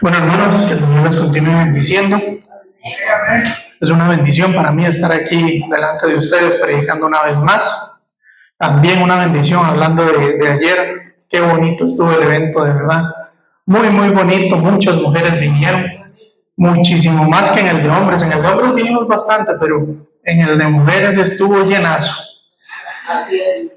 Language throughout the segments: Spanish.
Bueno, hermanos, que el Señor les continúe bendiciendo. Es una bendición para mí estar aquí delante de ustedes predicando una vez más. También una bendición hablando de ayer. Qué bonito estuvo el evento, de verdad. Muy, muy bonito. Muchas mujeres vinieron. Muchísimo más que en el de hombres. En el de hombres vinimos bastante, pero en el de mujeres estuvo llenazo.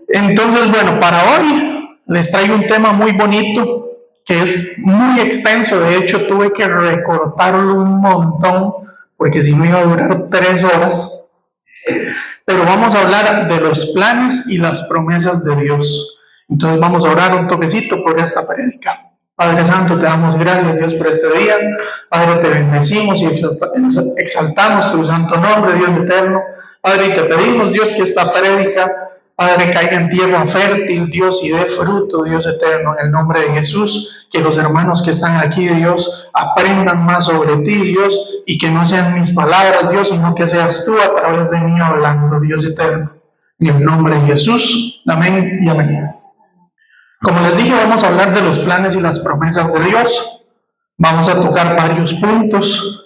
Entonces, bueno, para hoy les traigo un tema muy bonito, que es muy extenso. De hecho, tuve que recortarlo un montón, porque si no iba a durar 3 horas. Pero vamos a hablar de los planes y las promesas de Dios. Entonces vamos a orar un toquecito por esta prédica. Padre Santo, te damos gracias, Dios, por este día. Padre, te bendecimos y exaltamos tu santo nombre, Dios eterno. Padre, y te pedimos, Dios, que esta prédica, Padre, caiga en tierra fértil, Dios, y dé fruto, Dios eterno, en el nombre de Jesús. Que los hermanos que están aquí, Dios, aprendan más sobre ti, Dios, y que no sean mis palabras, Dios, sino que seas tú a través de mí hablando, Dios eterno. En el nombre de Jesús, amén y amén. Como les dije, vamos a hablar de los planes y las promesas de Dios. Vamos a tocar varios puntos.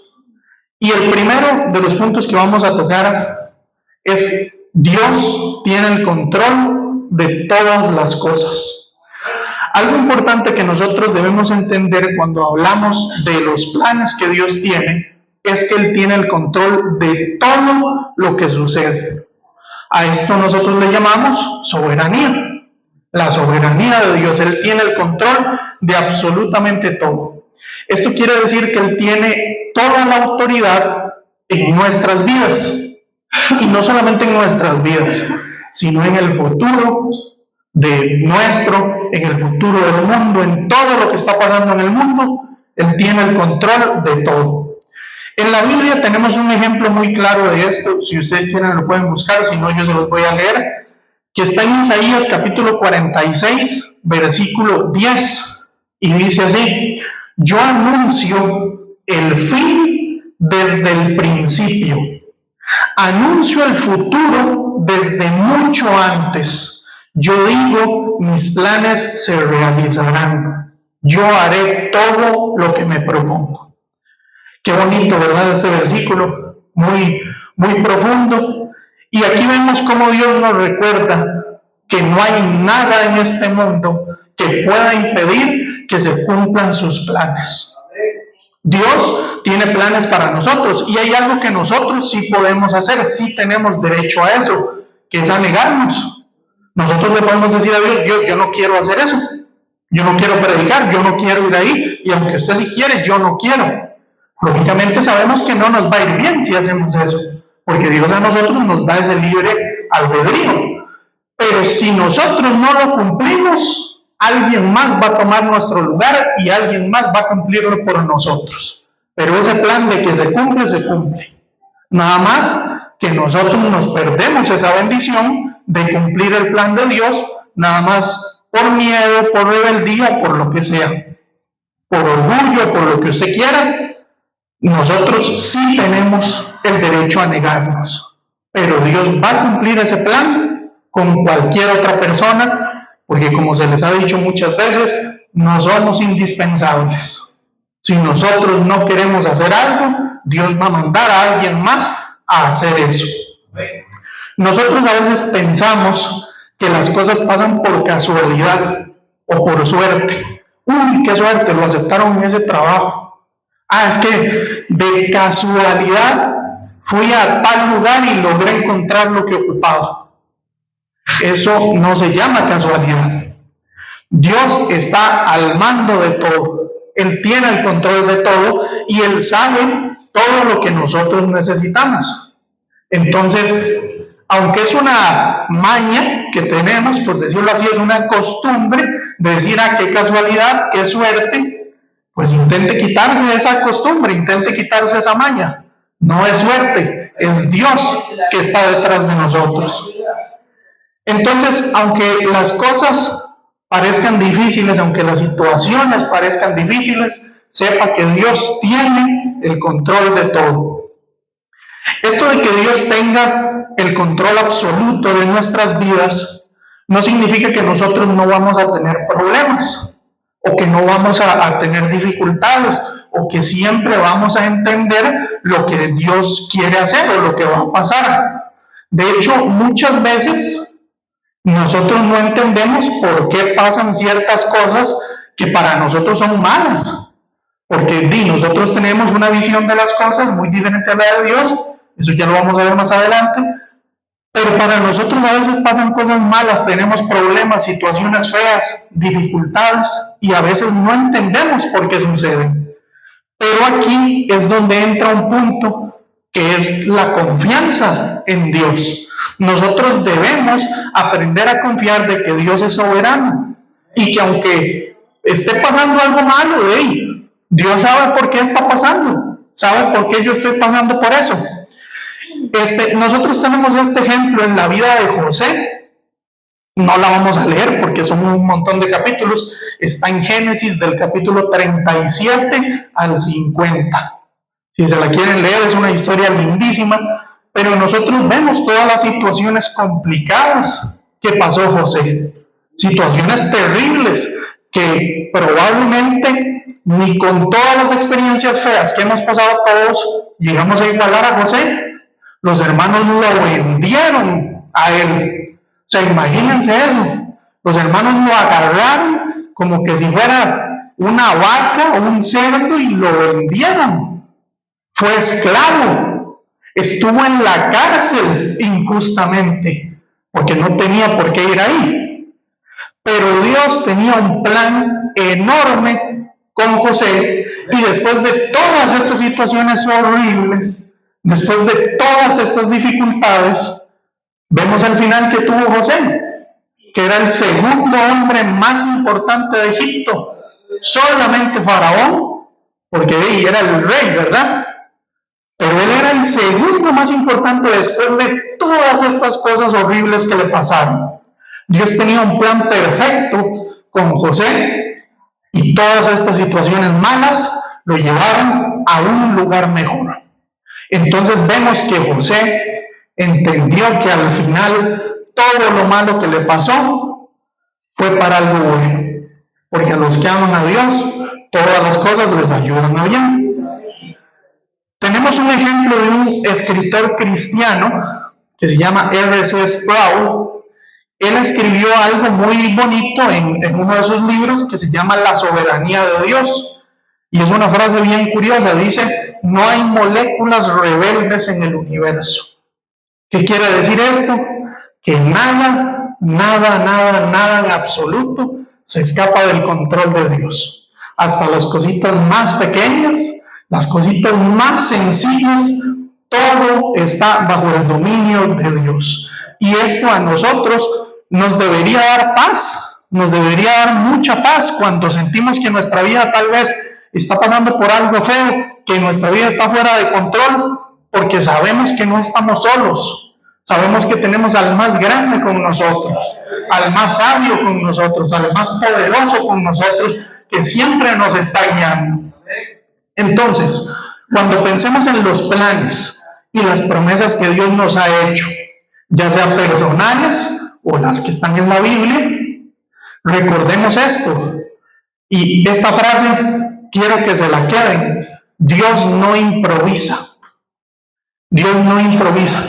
Y el primero de los puntos que vamos a tocar es: Dios tiene el control de todas las cosas. Algo importante que nosotros debemos entender cuando hablamos de los planes que Dios tiene es que Él tiene el control de todo lo que sucede. A esto nosotros le llamamos soberanía. La soberanía de Dios. Él tiene el control de absolutamente todo. Esto quiere decir que Él tiene toda la autoridad en nuestras vidas. Y no solamente en nuestras vidas, sino en el futuro en el futuro del mundo, en todo lo que está pasando en el mundo. Él tiene el control de todo. En la Biblia tenemos un ejemplo muy claro de esto. Si ustedes quieren lo pueden buscar, si no yo se los voy a leer, que está en Isaías capítulo 46, versículo 10, y dice así: yo anuncio el fin desde el principio, anuncio el futuro desde mucho antes. Yo digo, mis planes se realizarán. Yo haré todo lo que me propongo. Qué bonito, ¿verdad? Este versículo, muy, muy profundo. Y aquí vemos cómo Dios nos recuerda que no hay nada en este mundo que pueda impedir que se cumplan sus planes. Dios tiene planes para nosotros y hay algo que nosotros sí podemos hacer, sí tenemos derecho a eso, que es a negarnos. Nosotros le podemos decir a Dios: yo no quiero hacer eso, yo no quiero predicar, yo no quiero ir ahí, y aunque usted sí quiere, yo no quiero. Lógicamente sabemos que no nos va a ir bien si hacemos eso, porque Dios a nosotros nos da ese libre albedrío. Pero si nosotros no lo cumplimos, alguien más va a tomar nuestro lugar y alguien más va a cumplirlo por nosotros. Pero ese plan de que se cumple, se cumple. Nada más que nosotros nos perdemos esa bendición de cumplir el plan de Dios, nada más por miedo, por rebeldía, por lo que sea, por orgullo, por lo que usted quiera. Nosotros sí tenemos el derecho a negarnos, pero Dios va a cumplir ese plan con cualquier otra persona, porque como se les ha dicho muchas veces, no somos indispensables. Si nosotros no queremos hacer algo, Dios va a mandar a alguien más a hacer eso. Nosotros a veces pensamos que las cosas pasan por casualidad o por suerte. ¡Uy, qué suerte! Lo aceptaron en ese trabajo. Es que de casualidad fui a tal lugar y logré encontrar lo que ocupaba. Eso no se llama casualidad. Dios está al mando de todo. Él tiene el control de todo y Él sabe todo lo que nosotros necesitamos. Entonces, aunque es una maña que tenemos, por decirlo así, es una costumbre de decir: qué casualidad, qué suerte, pues intente quitarse esa costumbre, intente quitarse esa maña. No es suerte, es Dios que está detrás de nosotros. Entonces, aunque las cosas parezcan difíciles, aunque las situaciones parezcan difíciles, sepa que Dios tiene el control de todo. Esto de que Dios tenga el control absoluto de nuestras vidas no significa que nosotros no vamos a tener problemas o que no vamos a tener dificultades o que siempre vamos a entender lo que Dios quiere hacer o lo que va a pasar. De hecho, muchas veces nosotros no entendemos por qué pasan ciertas cosas que para nosotros son malas. Porque nosotros tenemos una visión de las cosas muy diferente a la de Dios, eso ya lo vamos a ver más adelante, pero para nosotros a veces pasan cosas malas, tenemos problemas, situaciones feas, dificultades, y a veces no entendemos por qué suceden. Pero aquí es donde entra un punto que es la confianza en Dios. Nosotros debemos aprender a confiar de que Dios es soberano y que aunque esté pasando algo malo, Dios sabe por qué está pasando, sabe por qué yo estoy pasando por eso. Nosotros tenemos este ejemplo en la vida de José. No la vamos a leer porque son un montón de capítulos. Está en Génesis del capítulo 37 al 50. Si se la quieren leer, es una historia lindísima, pero nosotros vemos todas las situaciones complicadas que pasó José. Situaciones terribles que probablemente ni con todas las experiencias feas que hemos pasado todos llegamos a igualar a José. Los hermanos lo vendieron a él. O sea, imagínense eso. Los hermanos lo agarraron como que si fuera una vaca o un cerdo y lo vendieron. Fue esclavo. Estuvo en la cárcel injustamente porque no tenía por qué ir ahí. Pero Dios tenía un plan enorme con José, y después de todas estas situaciones horribles, después de todas estas dificultades, vemos el final que tuvo José, que era el segundo hombre más importante de Egipto, solamente Faraón, porque era el rey, ¿verdad? Pero él era el segundo más importante después de todas estas cosas horribles que le pasaron. Dios tenía un plan perfecto con José, y todas estas situaciones malas lo llevaron a un lugar mejor. Entonces vemos que José entendió que al final todo lo malo que le pasó fue para algo bueno, porque a los que aman a Dios todas las cosas les ayudan a bien. Tenemos un ejemplo de un escritor cristiano que se llama R.C. Sproul. Él escribió algo muy bonito en uno de sus libros que se llama La soberanía de Dios. Y es una frase bien curiosa. Dice: no hay moléculas rebeldes en el universo. ¿Qué quiere decir esto? Que nada en absoluto se escapa del control de Dios. Hasta las cositas más pequeñas, las cositas más sencillas, todo está bajo el dominio de Dios. Y esto a nosotros nos debería dar paz, nos debería dar mucha paz cuando sentimos que nuestra vida tal vez está pasando por algo feo, que nuestra vida está fuera de control, porque sabemos que no estamos solos, sabemos que tenemos al más grande con nosotros, al más sabio con nosotros, al más poderoso con nosotros, que siempre nos está guiando. Entonces, cuando pensemos en los planes y las promesas que Dios nos ha hecho, ya sean personales o las que están en la Biblia, recordemos esto. Y esta frase quiero que se la queden: Dios no improvisa. Dios no improvisa.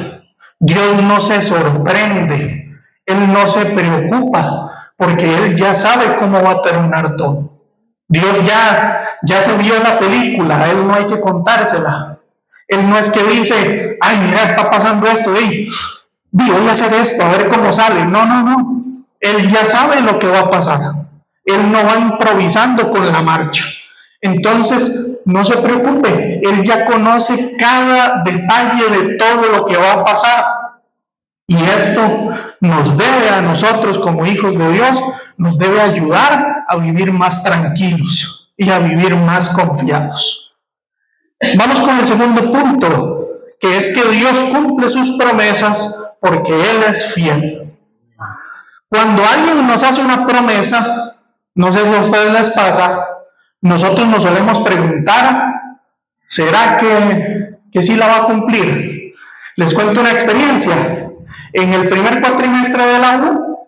Dios no se sorprende. Él no se preocupa, porque Él ya sabe cómo va a terminar todo. Dios ya se vio la película, a Él no hay que contársela. Él no es que dice: ay, mira, está pasando esto, voy a hacer esto, a ver cómo sale. No. Él ya sabe lo que va a pasar. Él no va improvisando con la marcha. Entonces, no se preocupe. Él ya conoce cada detalle de todo lo que va a pasar. Y esto nos debe a nosotros como hijos de Dios, nos debe ayudar a vivir más tranquilos y a vivir más confiados. Vamos con el segundo punto, que es que Dios cumple sus promesas porque Él es fiel. Cuando alguien nos hace una promesa, no sé si a ustedes les pasa, nosotros nos solemos preguntar: ¿será que sí la va a cumplir? Les cuento una experiencia. En el primer cuatrimestre de la U,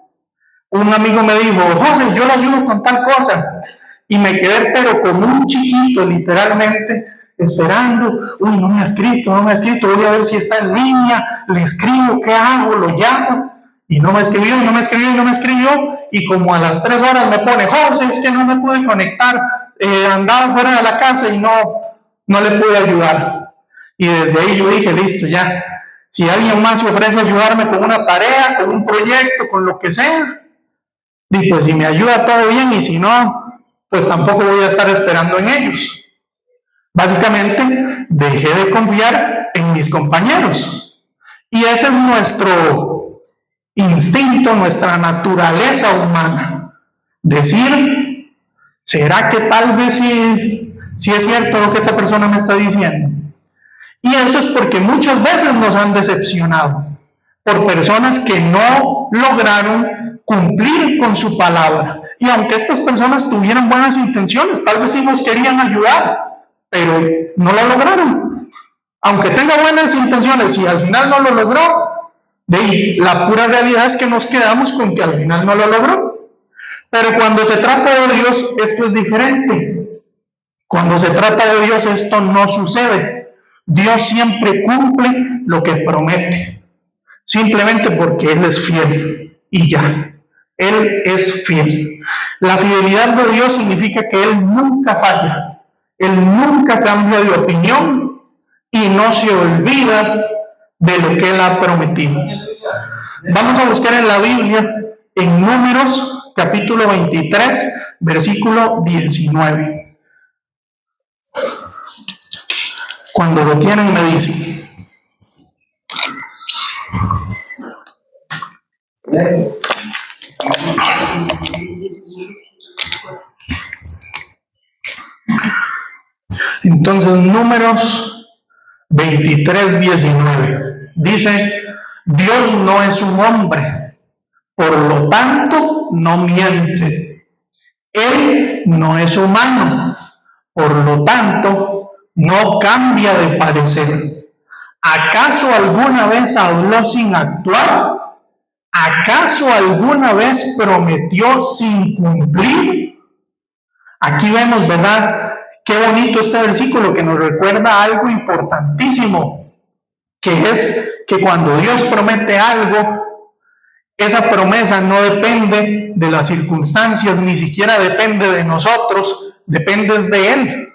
un amigo me dijo: José, yo le ayudo con tal cosa. y me quedé pero como un chiquito literalmente esperando. Uy, no me ha escrito, voy a ver si está en línea, le escribo, ¿qué hago? Lo llamo. Y no me escribió, y como a las 3 horas me pone: José, es que no me pude conectar, andaba fuera de la casa y no le pude ayudar. Y desde ahí yo dije: listo, ya, si alguien más se ofrece a ayudarme con una tarea, con un proyecto, con lo que sea, y pues si me ayuda todo bien, y si no, pues tampoco voy a estar esperando en ellos. Básicamente, dejé de confiar en mis compañeros. Y ese es nuestro instinto, nuestra naturaleza humana. Decir: ¿será que tal vez sí es cierto lo que esta persona me está diciendo? Y eso es porque muchas veces nos han decepcionado por personas que no lograron cumplir con su palabra. Y aunque estas personas tuvieran buenas intenciones, tal vez sí nos querían ayudar, pero no lo lograron. Aunque tenga buenas intenciones y al final no lo logró, de ahí, la pura realidad es que nos quedamos con que al final no lo logró. Pero cuando se trata de Dios, esto es diferente. Cuando se trata de Dios, esto no sucede. Dios siempre cumple lo que promete, simplemente porque Él es fiel y ya. Él es fiel. La fidelidad de Dios significa que Él nunca falla, Él nunca cambia de opinión y no se olvida de lo que Él ha prometido. Vamos a buscar en la Biblia, en Números, capítulo 23, versículo 19. Cuando lo tienen, me dicen. Entonces, Números 23, 19. Dice: Dios no es un hombre, por lo tanto no miente. Él no es humano, por lo tanto no cambia de parecer. ¿Acaso alguna vez habló sin actuar? ¿Acaso alguna vez prometió sin cumplir? Aquí vemos, ¿verdad? Qué bonito este versículo que nos recuerda algo importantísimo, que es que cuando Dios promete algo, esa promesa no depende de las circunstancias, ni siquiera depende de nosotros, depende de Él.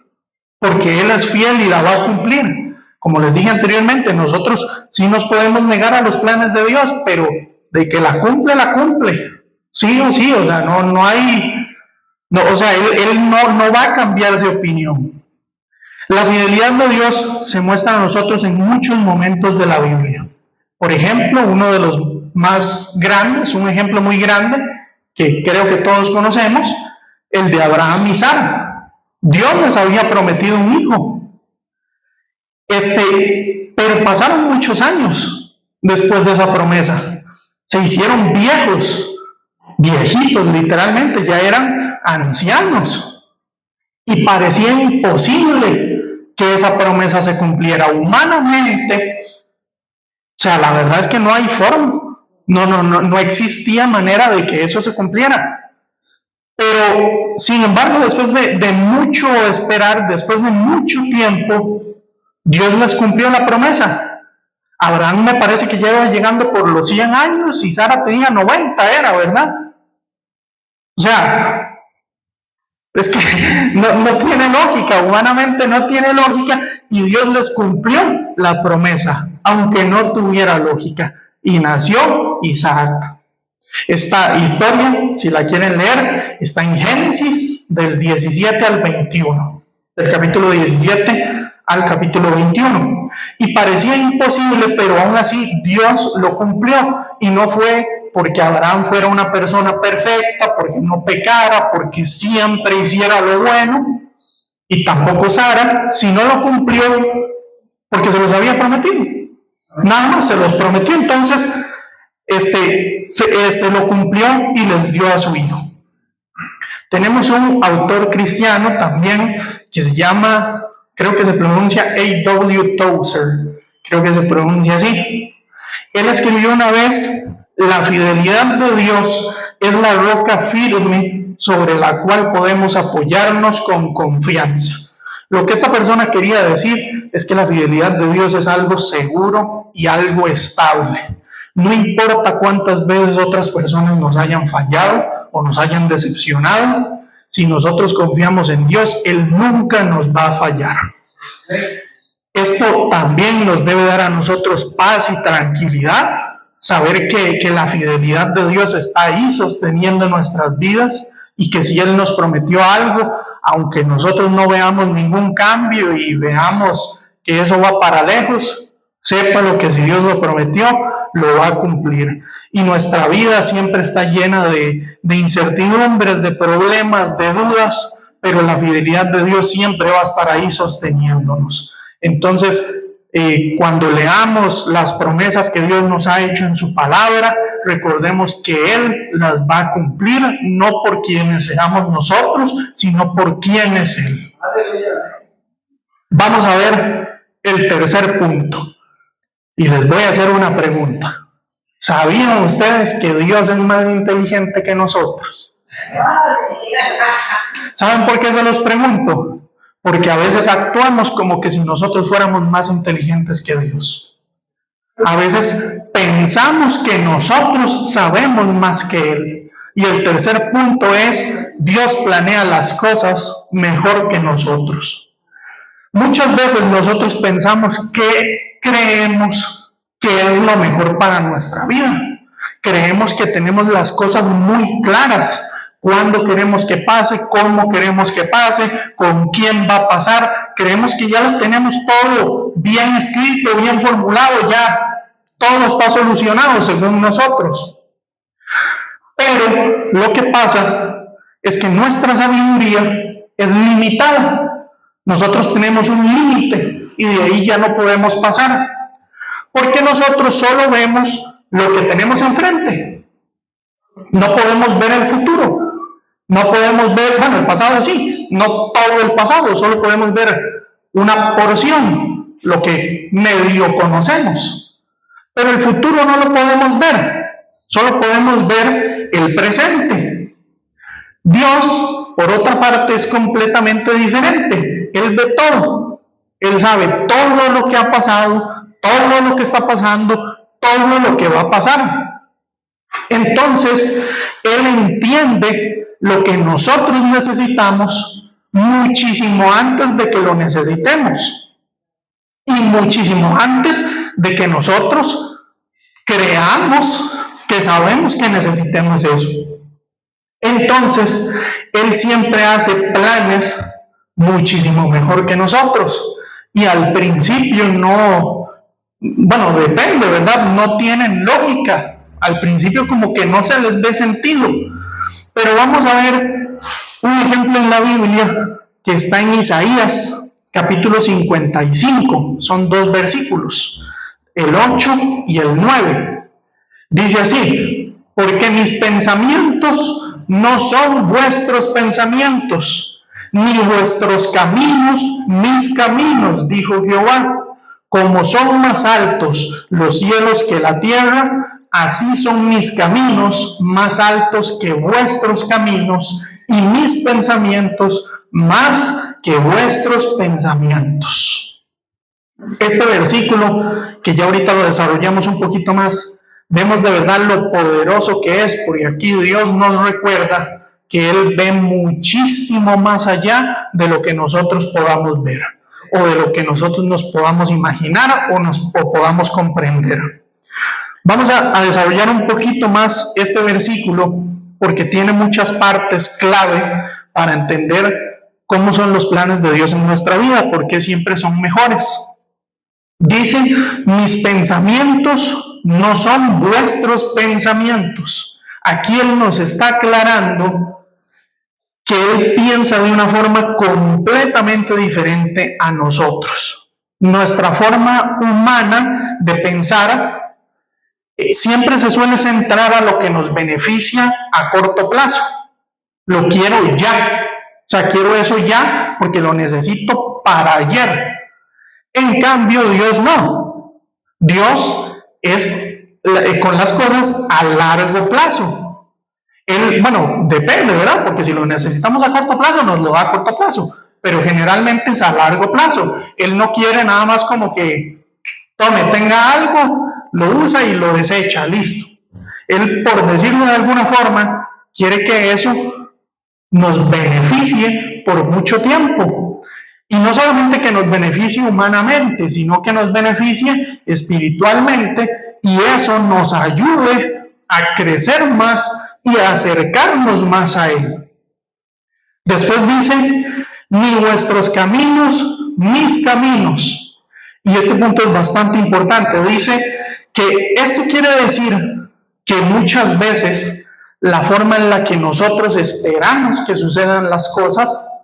Porque Él es fiel y la va a cumplir. Como les dije anteriormente, nosotros sí nos podemos negar a los planes de Dios, pero de que la cumple, la cumple. Sí o sí, o sea, no hay... No, o sea, Él no va a cambiar de opinión. La fidelidad de Dios se muestra a nosotros en muchos momentos de la Biblia. Por ejemplo, uno de los más grandes, un ejemplo muy grande, que creo que todos conocemos, el de Abraham y Sara. Dios les había prometido un hijo. Pero pasaron muchos años después de esa promesa. Se hicieron viejitos literalmente, ya eran ancianos. Y parecía imposible que esa promesa se cumpliera humanamente. O sea, la verdad es que no hay forma. No existía manera de que eso se cumpliera. Pero, sin embargo, después de mucho esperar, después de mucho tiempo, Dios les cumplió la promesa. Abraham me parece que lleva llegando por los 100 años y Sara tenía 90, era, ¿verdad? O sea, es que no tiene lógica, humanamente no tiene lógica, y Dios les cumplió la promesa, aunque no tuviera lógica, y nació Isaac. Esta historia, si la quieren leer, está en Génesis del 17 al 21, del capítulo 17 al capítulo 21. Y parecía imposible, pero aún así Dios lo cumplió. Y no fue porque Abraham fuera una persona perfecta, porque no pecara, porque siempre hiciera lo bueno, y tampoco Sara, sino lo cumplió porque se los había prometido. Nada más se los prometió, entonces lo cumplió y les dio a su hijo. Tenemos un autor cristiano también que se llama, creo que se pronuncia A.W. Tozer, creo que se pronuncia así. Él escribió una vez La fidelidad de Dios es la roca firme sobre la cual podemos apoyarnos con confianza. Lo que esta persona quería decir es que la fidelidad de Dios es algo seguro y algo estable. No importa cuántas veces otras personas nos hayan fallado o nos hayan decepcionado, si nosotros confiamos en Dios, Él nunca nos va a fallar. Esto también nos debe dar a nosotros paz y tranquilidad, saber que la fidelidad de Dios está ahí sosteniendo nuestras vidas y que si Él nos prometió algo, aunque nosotros no veamos ningún cambio y veamos que eso va para lejos, sepa lo que si Dios lo prometió, lo va a cumplir. Y nuestra vida siempre está llena de incertidumbres, de problemas, de dudas, pero la fidelidad de Dios siempre va a estar ahí sosteniéndonos. Entonces, cuando leamos las promesas que Dios nos ha hecho en su palabra, recordemos que Él las va a cumplir, no por quienes seamos nosotros, sino por quién es Él. Vamos a ver el tercer punto. Y les voy a hacer una pregunta. ¿Sabían ustedes que Dios es más inteligente que nosotros? ¿Saben por qué se los pregunto? Porque a veces actuamos como que si nosotros fuéramos más inteligentes que Dios. A veces pensamos que nosotros sabemos más que Él. Y el tercer punto es, Dios planea las cosas mejor que nosotros. Muchas veces nosotros pensamos que creemos que es lo mejor para nuestra vida. Creemos que tenemos las cosas muy claras. Cuándo queremos que pase, cómo queremos que pase, con quién va a pasar. Creemos que ya lo tenemos todo bien escrito, bien formulado, ya todo está solucionado según nosotros. Pero lo que pasa es que nuestra sabiduría es limitada. Nosotros tenemos un límite y de ahí ya no podemos pasar. Porque nosotros solo vemos lo que tenemos enfrente. No podemos ver el futuro. No podemos ver, bueno, el pasado sí, no todo el pasado, solo podemos ver una porción, lo que medio conocemos. Pero el futuro no lo podemos ver, solo podemos ver el presente. Dios, por otra parte, es completamente diferente. Él ve todo. Él sabe todo lo que ha pasado, todo lo que está pasando, todo lo que va a pasar. Entonces, Él entiende lo que nosotros necesitamos muchísimo antes de que lo necesitemos. Y muchísimo antes de que nosotros creamos que sabemos que necesitemos eso. Entonces, Él siempre hace planes muchísimo mejor que nosotros. Y al principio no, bueno, depende, ¿verdad? No tienen lógica. Al principio como que no se les ve sentido. Pero vamos a ver un ejemplo en la Biblia que está en Isaías, capítulo 55. Son 2 versículos, el 8 y el 9. Dice así: porque mis pensamientos no son vuestros pensamientos, ni vuestros caminos mis caminos, dijo Jehová. Como son más altos los cielos que la tierra, así son mis caminos más altos que vuestros caminos, y mis pensamientos más que vuestros pensamientos. Este versículo, que ya ahorita lo desarrollamos un poquito más, vemos de verdad lo poderoso que es, porque aquí Dios nos recuerda que Él ve muchísimo más allá de lo que nosotros podamos ver, o de lo que nosotros nos podamos imaginar o podamos comprender. Vamos a desarrollar un poquito más este versículo porque tiene muchas partes clave para entender cómo son los planes de Dios en nuestra vida, porque siempre son mejores. Dice: mis pensamientos no son vuestros pensamientos. Aquí Él nos está aclarando que Él piensa de una forma completamente diferente a nosotros. Nuestra forma humana de pensar siempre se suele centrar a lo que nos beneficia a corto plazo. Lo quiero ya. O sea, quiero eso ya porque lo necesito para ayer. En cambio, Dios no. Dios es con las cosas a largo plazo. Bueno, depende, ¿verdad? Porque si lo necesitamos a corto plazo, nos lo da a corto plazo, pero generalmente es a largo plazo. Él no quiere nada más como que tome, tenga algo, lo usa y lo desecha, listo. Él, por decirlo de alguna forma, quiere que eso nos beneficie por mucho tiempo. Y no solamente que nos beneficie humanamente, sino que nos beneficie espiritualmente y eso nos ayude a crecer más y a acercarnos más a Él. Después dice, ni vuestros caminos, mis caminos. Y este punto es bastante importante. Dice que esto quiere decir que muchas veces la forma en la que nosotros esperamos que sucedan las cosas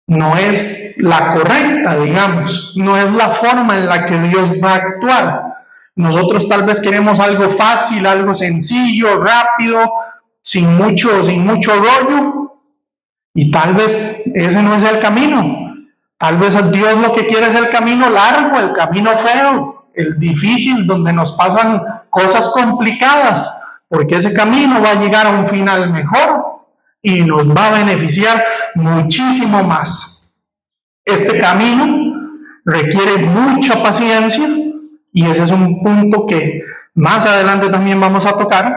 no es la correcta, digamos, no es la forma en la que Dios va a actuar. Nosotros tal vez queremos algo fácil, algo sencillo, rápido, sin mucho rollo, y tal vez ese no es el camino. Tal vez Dios lo que quiere es el camino largo, el camino feo, el difícil, donde nos pasan cosas complicadas, porque ese camino va a llegar a un final mejor y nos va a beneficiar muchísimo más. Este camino requiere mucha paciencia y ese es un punto que más adelante también vamos a tocar,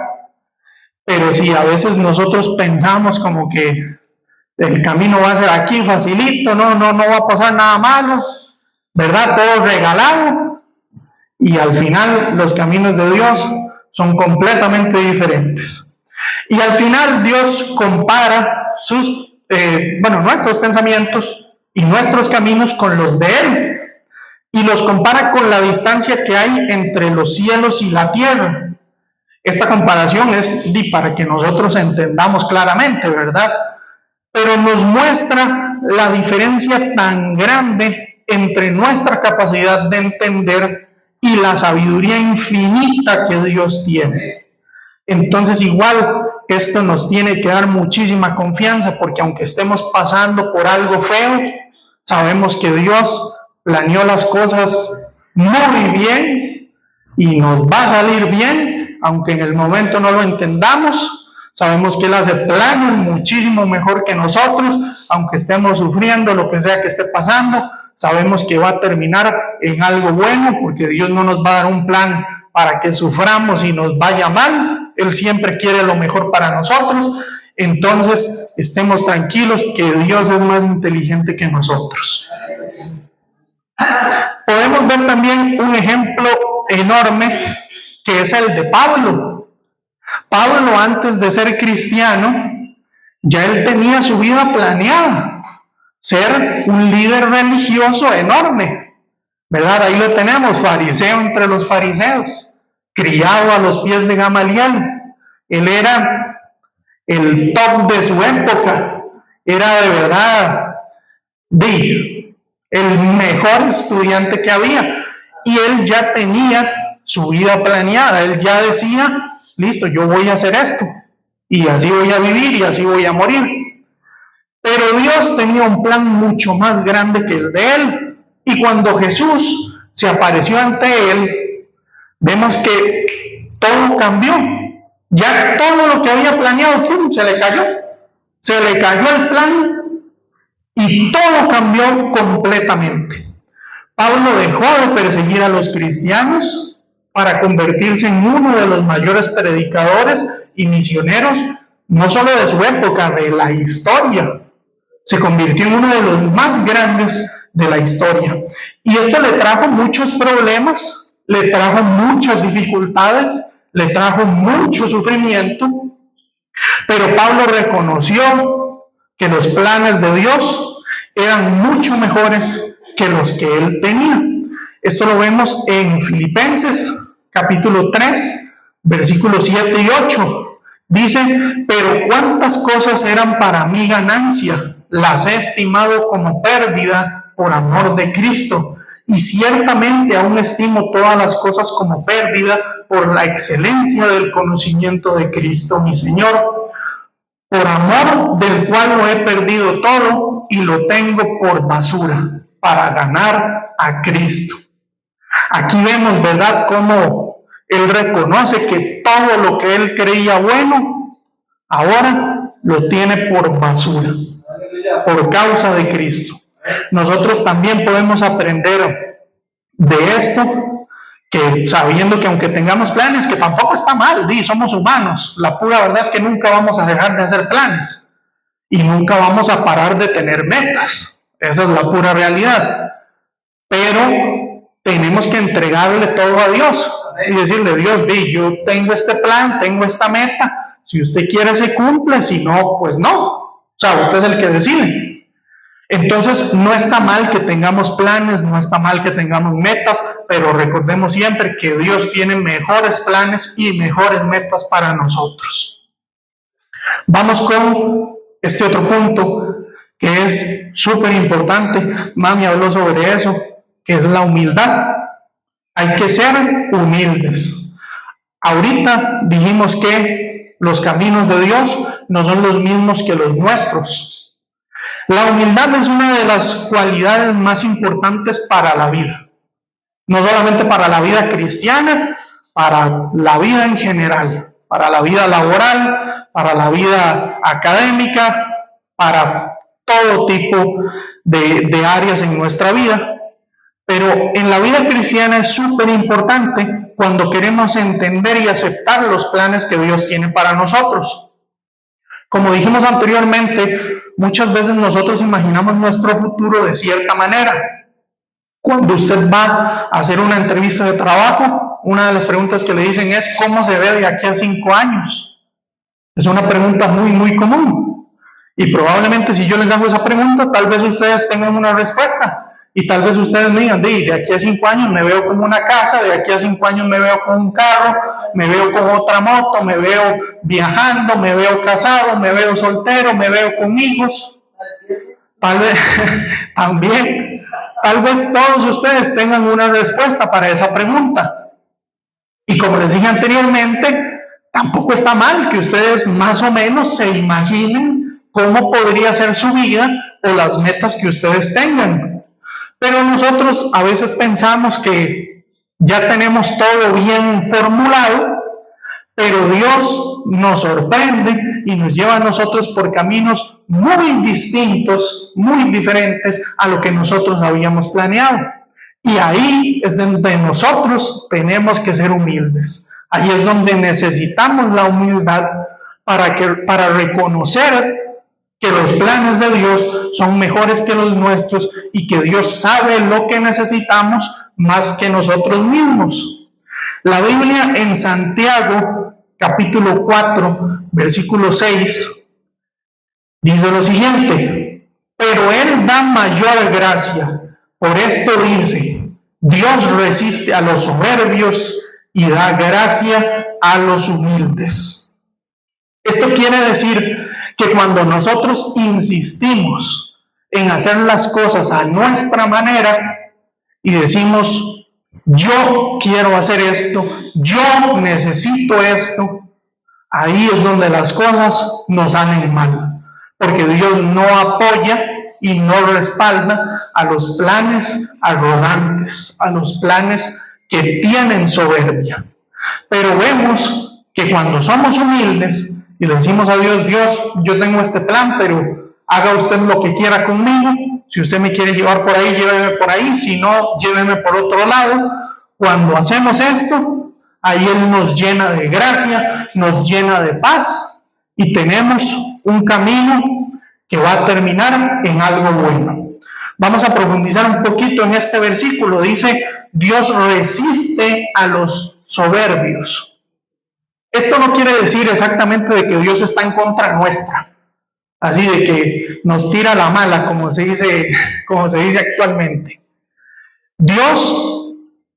pero si a veces nosotros pensamos como que el camino va a ser aquí facilito, no va a pasar nada malo, ¿verdad? Todo regalado, y al final los caminos de Dios son completamente diferentes. Y al final Dios compara nuestros pensamientos y nuestros caminos con los de Él, y los compara con la distancia que hay entre los cielos y la tierra. Esta comparación es para que nosotros entendamos claramente, ¿verdad? Pero nos muestra la diferencia tan grande entre nuestra capacidad de entender y la sabiduría infinita que Dios tiene. Entonces, igual, esto nos tiene que dar muchísima confianza, porque aunque estemos pasando por algo feo, sabemos que Dios planeó las cosas muy bien y nos va a salir bien, aunque en el momento no lo entendamos. Sabemos que Él hace planes muchísimo mejor que nosotros, aunque estemos sufriendo lo que sea que esté pasando, sabemos que va a terminar en algo bueno, porque Dios no nos va a dar un plan para que suframos y nos vaya mal. Él siempre quiere lo mejor para nosotros. Entonces, estemos tranquilos que Dios es más inteligente que nosotros. Podemos ver también un ejemplo enorme que es el de Pablo. Pablo, antes de ser cristiano, ya él tenía su vida planeada, ser un líder religioso enorme, ¿verdad? Ahí lo tenemos, fariseo entre los fariseos, criado a los pies de Gamaliel. Él era el top de su época, era de verdad el mejor estudiante que había, y él ya tenía su vida planeada. Él ya decía, listo, yo voy a hacer esto, y así voy a vivir, y así voy a morir. Pero Dios tenía un plan mucho más grande que el de él, y cuando Jesús se apareció ante él, vemos que todo cambió. Ya todo lo que había planeado, ¡pum!, se le cayó el plan, y todo cambió completamente. Pablo dejó de perseguir a los cristianos para convertirse en uno de los mayores predicadores y misioneros, no solo de su época, de la historia. Se convirtió en uno de los más grandes de la historia. Y esto le trajo muchos problemas, le trajo muchas dificultades, le trajo mucho sufrimiento, pero Pablo reconoció que los planes de Dios eran mucho mejores que los que él tenía. Esto lo vemos en Filipenses capítulo 3, versículos 7 y 8. Dice, pero cuántas cosas eran para mí ganancia, las he estimado como pérdida por amor de Cristo. Y ciertamente aún estimo todas las cosas como pérdida por la excelencia del conocimiento de Cristo mi Señor, por amor del cual lo he perdido todo y lo tengo por basura para ganar a Cristo. Aquí vemos, ¿verdad?, cómo Él reconoce que todo lo que él creía bueno, ahora lo tiene por basura, por causa de Cristo. Nosotros también podemos aprender de esto, que sabiendo que aunque tengamos planes, que tampoco está mal, somos humanos, la pura verdad es que nunca vamos a dejar de hacer planes y nunca vamos a parar de tener metas, esa es la pura realidad, pero tenemos que entregarle todo a Dios y decirle: Dios, yo tengo este plan, tengo esta meta, si usted quiere se cumple, si no, pues no, o sea, usted es el que decide. Entonces, no está mal que tengamos planes, no está mal que tengamos metas, pero recordemos siempre que Dios tiene mejores planes y mejores metas para nosotros. Vamos con este otro punto que es súper importante. Mami habló sobre eso, que es la humildad. Hay que ser humildes. Ahorita dijimos que los caminos de Dios no son los mismos que los nuestros. La humildad es una de las cualidades más importantes para la vida. No solamente para la vida cristiana, para la vida en general, para la vida laboral, para la vida académica, para todo tipo de áreas en nuestra vida. Pero en la vida cristiana es súper importante cuando queremos entender y aceptar los planes que Dios tiene para nosotros. Como dijimos anteriormente, muchas veces nosotros imaginamos nuestro futuro de cierta manera. Cuando usted va a hacer una entrevista de trabajo, una de las preguntas que le dicen es: ¿cómo se ve de aquí a 5 años? Es una pregunta muy, muy común. Y probablemente si yo les hago esa pregunta, tal vez ustedes tengan una respuesta. Y tal vez ustedes me digan: de aquí a 5 años me veo con una casa, de aquí a 5 años me veo con un carro, me veo con otra moto, me veo viajando, me veo casado, me veo soltero, me veo con hijos. Tal vez también, tal vez todos ustedes tengan una respuesta para esa pregunta. Y como les dije anteriormente, tampoco está mal que ustedes más o menos se imaginen cómo podría ser su vida o las metas que ustedes tengan. Pero nosotros a veces pensamos que ya tenemos todo bien formulado, pero Dios nos sorprende y nos lleva a nosotros por caminos muy distintos, muy diferentes a lo que nosotros habíamos planeado. Y ahí es donde nosotros tenemos que ser humildes. Ahí es donde necesitamos la humildad para reconocer que los planes de Dios son mejores que los nuestros y que Dios sabe lo que necesitamos más que nosotros mismos. La Biblia en Santiago, capítulo 4, versículo 6, dice lo siguiente: pero Él da mayor gracia. Por esto dice: Dios resiste a los soberbios y da gracia a los humildes. Esto quiere decir que cuando nosotros insistimos en hacer las cosas a nuestra manera y decimos: yo quiero hacer esto, yo necesito esto, ahí es donde las cosas nos salen mal, porque Dios no apoya y no respalda a los planes arrogantes, a los planes que tienen soberbia. Pero vemos que cuando somos humildes y le decimos a Dios: Dios, yo tengo este plan, pero haga usted lo que quiera conmigo. Si usted me quiere llevar por ahí, lléveme por ahí. Si no, lléveme por otro lado. Cuando hacemos esto, ahí Él nos llena de gracia, nos llena de paz y tenemos un camino que va a terminar en algo bueno. Vamos a profundizar un poquito en este versículo. Dice: Dios resiste a los soberbios. Esto no quiere decir exactamente de que Dios está en contra nuestra, así de que nos tira la mala, como se dice actualmente. Dios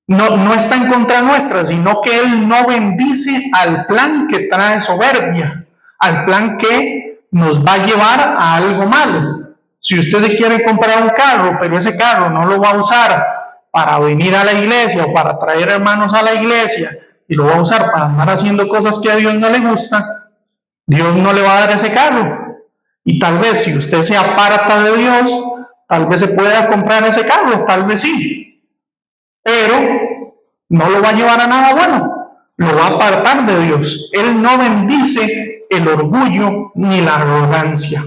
no está en contra nuestra, sino que Él no bendice al plan que trae soberbia, al plan que nos va a llevar a algo malo. Si usted se quiere comprar un carro, pero ese carro no lo va a usar para venir a la iglesia o para traer hermanos a la iglesia, y lo va a usar para andar haciendo cosas que a Dios no le gustan, Dios no le va a dar ese carro. Y tal vez si usted se aparta de Dios, tal vez se pueda comprar ese carro, tal vez sí, pero no lo va a llevar a nada bueno, lo va a apartar de Dios. Él no bendice el orgullo ni la arrogancia.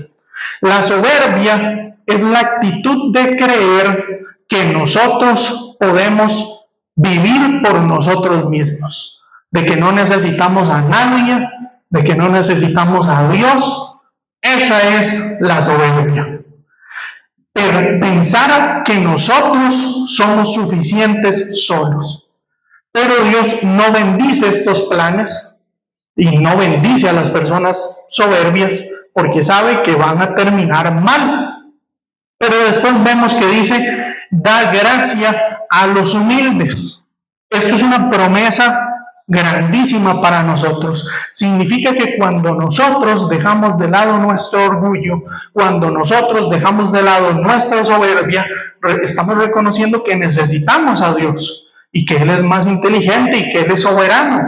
La soberbia es la actitud de creer que nosotros podemos vivir por nosotros mismos, de que no necesitamos a nadie, de que no necesitamos a Dios. Esa es la soberbia. Pensar que nosotros somos suficientes solos. Pero Dios no bendice estos planes y no bendice a las personas soberbias porque sabe que van a terminar mal. Pero después vemos que dice, da gracia a los humildes. Esto es una promesa grandísima para nosotros. Significa que cuando nosotros dejamos de lado nuestro orgullo, cuando nosotros dejamos de lado nuestra soberbia, estamos reconociendo que necesitamos a Dios y que Él es más inteligente y que Él es soberano.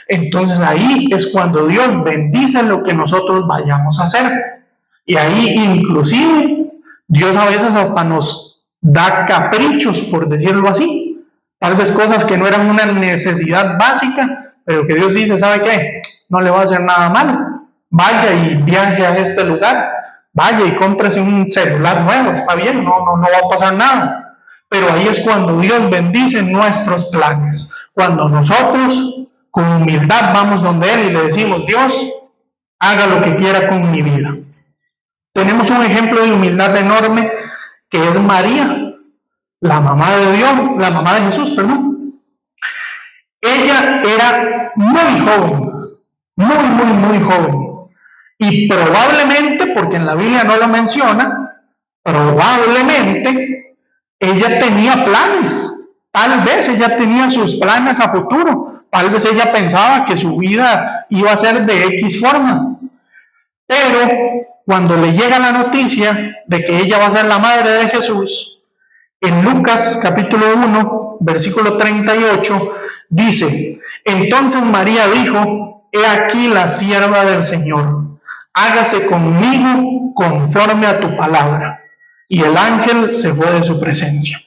Entonces ahí es cuando Dios bendice lo que nosotros vayamos a hacer. Y ahí inclusive Dios a veces hasta nos da caprichos, por decirlo así. Tal vez cosas que no eran una necesidad básica, pero que Dios dice, ¿sabe qué? No le va a hacer nada malo. Vaya y viaje a este lugar. Vaya y cómprese un celular nuevo. Está bien, no va a pasar nada. Pero ahí es cuando Dios bendice nuestros planes. Cuando nosotros con humildad vamos donde Él y le decimos, Dios, haga lo que quiera con mi vida. Tenemos un ejemplo de humildad enorme que es María, la mamá de Dios, la mamá de Jesús, perdón. Ella era muy joven, muy joven. Y probablemente, porque en la Biblia no lo menciona, probablemente ella tenía planes. Tal vez ella tenía sus planes a futuro. Tal vez ella pensaba que su vida iba a ser de X forma. Pero cuando le llega la noticia de que ella va a ser la madre de Jesús, en Lucas capítulo 1, versículo 38, dice, entonces María dijo, he aquí la sierva del Señor, hágase conmigo conforme a tu palabra. Y el ángel se fue de su presencia.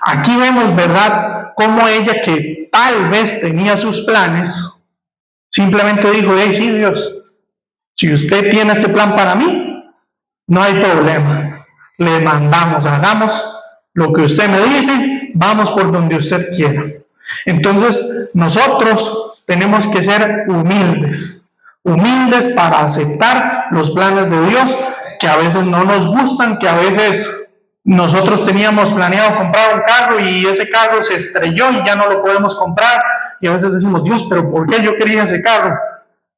Aquí vemos, ¿verdad?, cómo ella, que tal vez tenía sus planes, simplemente dijo, hey, sí, Dios, si usted tiene este plan para mí, no hay problema. Le mandamos, hagamos lo que usted me dice, vamos por donde usted quiera. Entonces, nosotros tenemos que ser humildes para aceptar los planes de Dios, que a veces no nos gustan, que a veces nosotros teníamos planeado comprar un carro y ese carro se estrelló y ya no lo podemos comprar. Y a veces decimos, Dios, pero ¿por qué yo quería ese carro?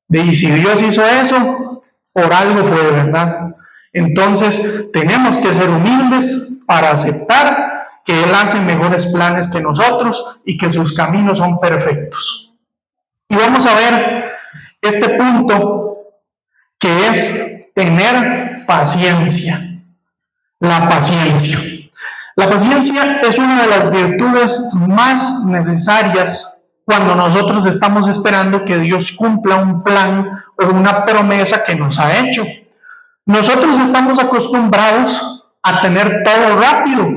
Y si Dios hizo eso, por algo fue, ¿verdad? Entonces, tenemos que ser humildes para aceptar que Él hace mejores planes que nosotros y que sus caminos son perfectos. Y vamos a ver este punto que es tener paciencia. La paciencia. La paciencia es una de las virtudes más necesarias cuando nosotros estamos esperando que Dios cumpla un plan o una promesa que nos ha hecho. Nosotros estamos acostumbrados a tener todo rápido.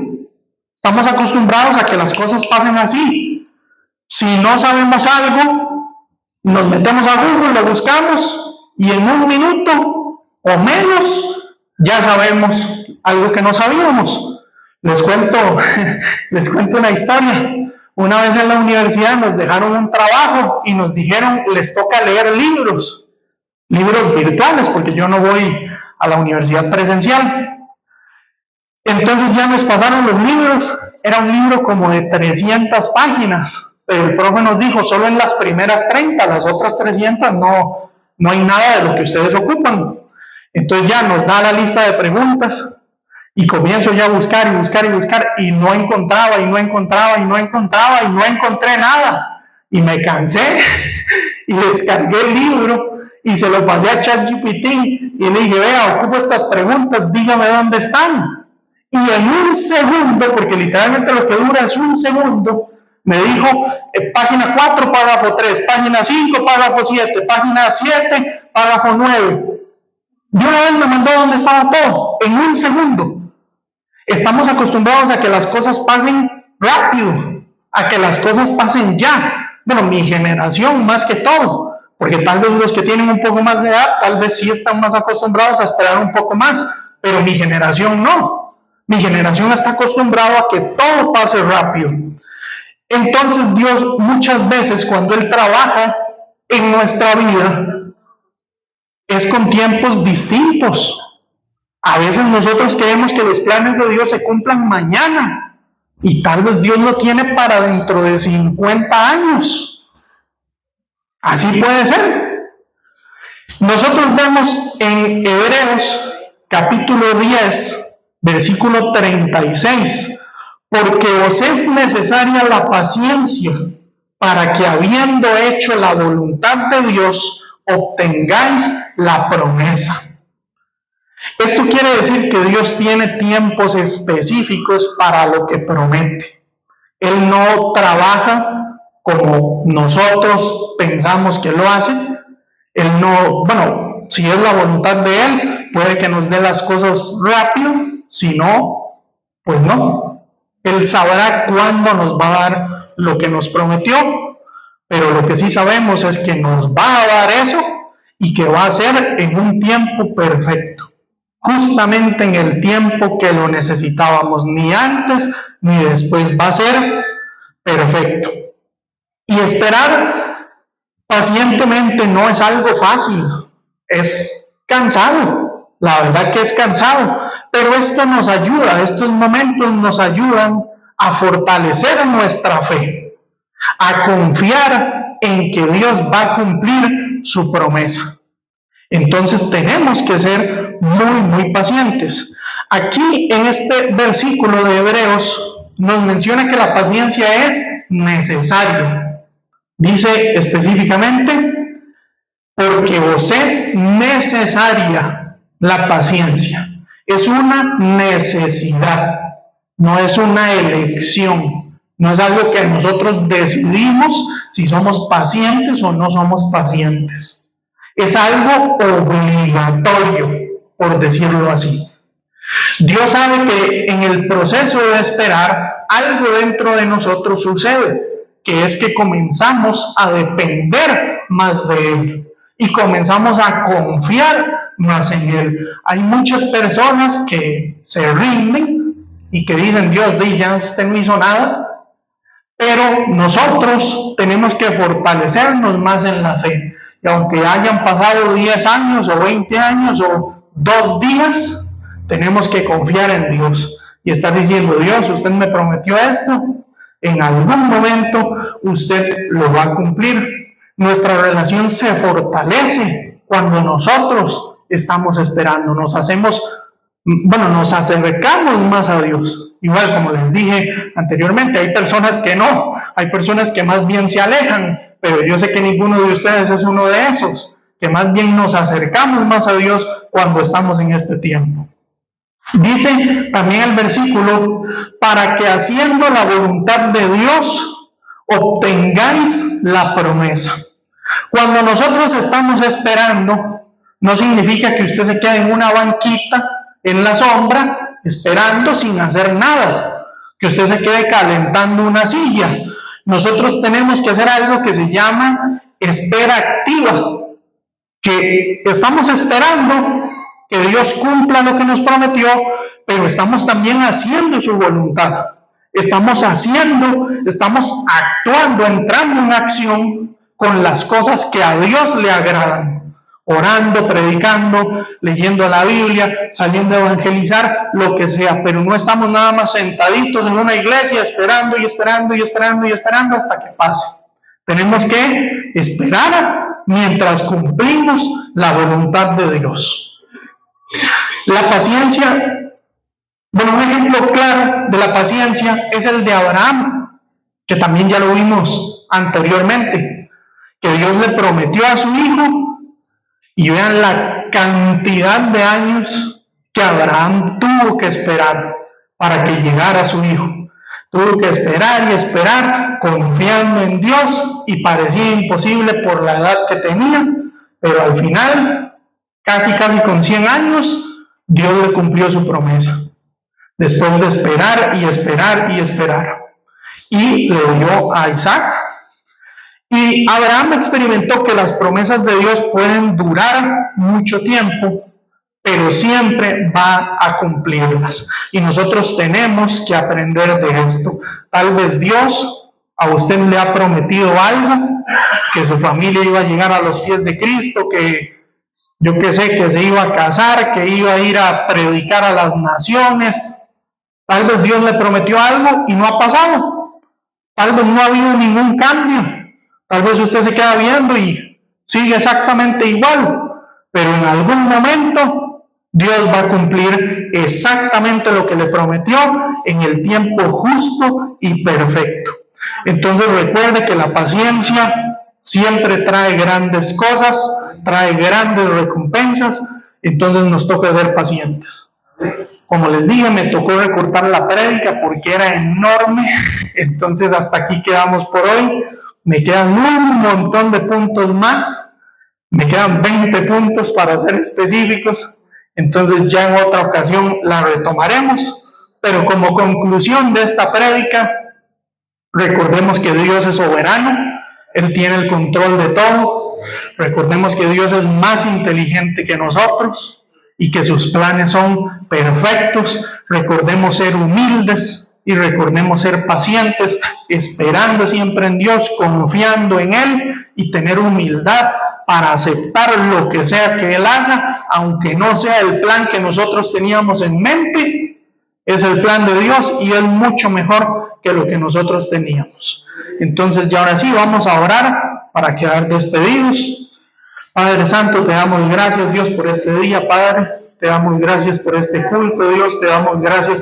Estamos acostumbrados a que las cosas pasen así. Si no sabemos algo, nos metemos a Google, lo buscamos y en un minuto o menos ya sabemos algo que no sabíamos. Les cuento una historia. Una vez en la universidad nos dejaron un trabajo y nos dijeron, les toca leer libros virtuales, porque yo no voy a la universidad presencial. Entonces ya nos pasaron los libros. Era un libro como de 300 páginas, pero el profe nos dijo, solo en las primeras 30, las otras 300 no hay nada de lo que ustedes ocupan. Entonces ya nos da la lista de preguntas y comienzo ya a buscar y no encontraba y no encontré nada. Y me cansé y descargué el libro y se lo pasé a ChatGPT y le dije, vea, ocupo estas preguntas, dígame dónde están. Y en un segundo, porque literalmente lo que dura es un segundo, me dijo, página 4, párrafo 3, página 5, párrafo 7, página 7, párrafo 9. De una vez me mandó donde estaba todo, en un segundo. Estamos acostumbrados a que las cosas pasen rápido, a que las cosas pasen ya. bueno, mi generación más que todo, porque tal vez los que tienen un poco más de edad, tal vez sí están más acostumbrados a esperar un poco más, pero mi generación no. Mi generación está acostumbrada a que todo pase rápido. Entonces Dios muchas veces cuando Él trabaja en nuestra vida es con tiempos distintos. A veces nosotros queremos que los planes de Dios se cumplan mañana y tal vez Dios lo tiene para dentro de 50 años. Así puede ser. Nosotros vemos en Hebreos capítulo 10, versículo 36, porque os es necesaria la paciencia para que habiendo hecho la voluntad de Dios, obtengáis la promesa. Esto quiere decir que Dios tiene tiempos específicos para lo que promete. Él no trabaja como nosotros pensamos que lo hace. Él no, bueno, si es la voluntad de Él, puede que nos dé las cosas rápido, si no, pues no. Él sabrá cuándo nos va a dar lo que nos prometió, pero lo que sí sabemos es que nos va a dar eso y que va a ser en un tiempo perfecto. Justamente en el tiempo que lo necesitábamos, ni antes ni después, va a ser perfecto. Y esperar pacientemente no es algo fácil, es cansado, la verdad que es cansado, pero esto nos ayuda, estos momentos nos ayudan a fortalecer nuestra fe, a confiar en que Dios va a cumplir su promesa. Entonces tenemos que ser muy pacientes. Aquí en este versículo de Hebreos nos menciona que la paciencia es necesaria. Dice específicamente, porque os es necesaria la paciencia. Es una necesidad, no es una elección. No es algo que nosotros decidimos si somos pacientes o no somos pacientes. Es algo obligatorio, por decirlo así. Dios sabe que en el proceso de esperar, algo dentro de nosotros sucede, que es que comenzamos a depender más de Él y comenzamos a confiar más en Él. Hay muchas personas que se rinden y que dicen, Dios, ya usted no hizo nada, pero nosotros tenemos que fortalecernos más en la fe. Y aunque hayan pasado 10 años o 20 años o 2 días, tenemos que confiar en Dios y estar diciendo, Dios, usted me prometió esto, en algún momento usted lo va a cumplir. Nuestra relación se fortalece cuando nosotros estamos esperando, nos acercamos más a Dios. Igual, como les dije anteriormente, hay personas que no, hay personas que más bien se alejan, pero yo sé que ninguno de ustedes es uno de esos, que más bien nos acercamos más a Dios cuando estamos en este tiempo. Dice también el versículo, para que haciendo la voluntad de Dios, obtengáis la promesa. Cuando nosotros estamos esperando, no significa que usted se quede en una banquita, en la sombra, esperando sin hacer nada, que usted se quede calentando una silla. Nosotros tenemos que hacer algo que se llama espera activa, que estamos esperando que Dios cumpla lo que nos prometió, pero estamos también haciendo su voluntad. Estamos actuando, entrando en acción con las cosas que a Dios le agradan. Orando, predicando, leyendo la Biblia, saliendo a evangelizar, lo que sea, pero no estamos nada más sentaditos en una iglesia esperando hasta que pase. Tenemos que esperar mientras cumplimos la voluntad de Dios. La paciencia, un ejemplo claro de la paciencia es el de Abraham, que también ya lo vimos anteriormente, que Dios le prometió a su hijo. Y vean la cantidad de años que Abraham tuvo que esperar para que llegara su hijo. Tuvo que esperar y esperar, confiando en Dios, y parecía imposible por la edad que tenía, pero al final, casi con 100 años, Dios le cumplió su promesa. Después de esperar y esperar, y le dio a Isaac. Y Abraham experimentó que las promesas de Dios pueden durar mucho tiempo, pero siempre va a cumplirlas. Y nosotros tenemos que aprender de esto. Tal vez Dios a usted le ha prometido algo, que su familia iba a llegar a los pies de Cristo, que yo qué sé, que se iba a casar, que iba a ir a predicar a las naciones. Tal vez Dios le prometió algo y no ha pasado. Tal vez no ha habido ningún cambio. Tal vez usted se queda viendo y sigue exactamente igual. Pero en algún momento Dios va a cumplir exactamente lo que le prometió en el tiempo justo y perfecto. Entonces recuerde que la paciencia siempre trae grandes cosas, trae grandes recompensas. Entonces nos toca ser pacientes. Como les dije, me tocó recortar la prédica porque era enorme. Entonces hasta aquí quedamos por hoy. Me quedan un montón de puntos más. Me quedan 20 puntos para ser específicos. Entonces ya en otra ocasión la retomaremos. Pero como conclusión de esta prédica, recordemos que Dios es soberano. Él tiene el control de todo. Recordemos que Dios es más inteligente que nosotros y que sus planes son perfectos. Recordemos ser humildes y recordemos ser pacientes, esperando siempre en Dios, confiando en Él y tener humildad para aceptar lo que sea que Él haga, aunque no sea el plan que nosotros teníamos en mente. Es el plan de Dios y es mucho mejor que lo que nosotros teníamos. Entonces ya ahora sí vamos a orar para quedar despedidos. Padre Santo, te damos gracias, Dios, por este día, Padre. Te damos gracias por este culto, Dios. Te damos gracias por